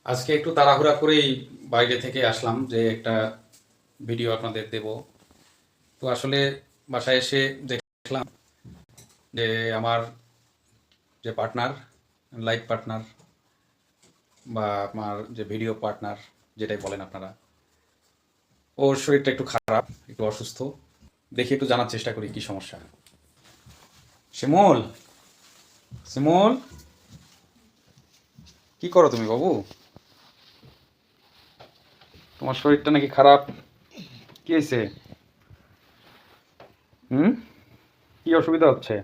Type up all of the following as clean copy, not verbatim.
আজকে একটু তাড়াহুড়া করেই বাইরে থেকে আসলাম যে একটা ভিডিও আপনাদের দেব। তো আসলে বাসায় এসে দেখলাম যে আমার যে পার্টনার, লাইফ পার্টনার বা আমার যে ভিডিও পার্টনার যেটাই বলেন আপনারা, ওর শরীরটা একটু খারাপ, একটু অসুস্থ। দেখি একটু জানার চেষ্টা করি কি সমস্যা। শিমুল, শিমুল, কি করো তুমি বাবু? তোমার শরীরটা নাকি খারাপ, কি হয়েছে? হুম, কি অসুবিধা হচ্ছে?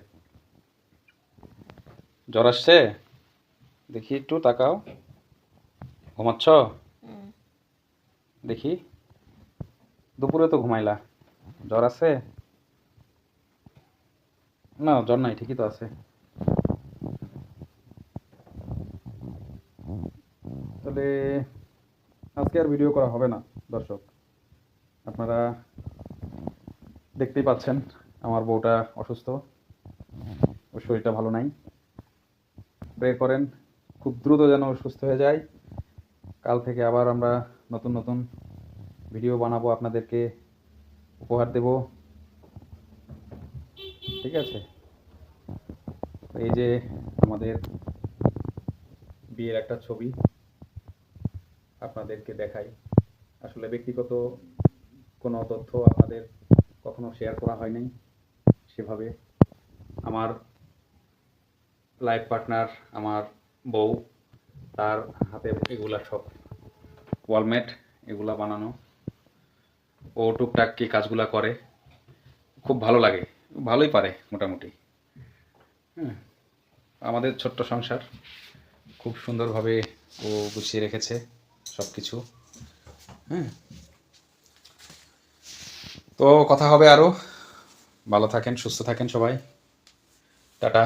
জ্বর আসছে? দেখি একটু তাকাও। ঘুমাচ্ছ? দেখি, দুপুরে তো ঘুমাইলা। জ্বর আছে? না, জ্বর নাই, ঠিকই তো আছে। তাহলে আজকে আর ভিডিও করা হবে না। দর্শক, আপনারা দেখতেই পাচ্ছেন আমার বউটা অসুস্থ, ওর শরীরটা ভালো নাই। প্রে করেন খুব দ্রুত যেন ও সুস্থ হয়ে যায়। কাল থেকে আবার আমরা নতুন নতুন ভিডিও বানাবো, আপনাদেরকে উপহার দেব। ঠিক আছে? এই যে আমাদের বিয়ের একটা ছবি আপনাদেরকে দেখাই। আসলে ব্যক্তিগত কোনো তথ্য আপনাদের কখনো শেয়ার করা হয় নাই সেভাবে। আমার লাইফ পার্টনার, আমার বউ, তার হাতে এগুলা সব ওয়ালমেট, এগুলা বানানো। ও টুকটাক কি কাজগুলা করে, খুব ভালো লাগে, ভালোই পারে মোটামুটি। হ্যাঁ, আমাদের ছোট্ট সংসার খুব সুন্দরভাবে ও গুছিয়ে রেখেছে সব কিছু। হ্যাঁ, তো কথা হবে আরও। ভালো থাকেন, সুস্থ থাকেন সবাই। টাটা।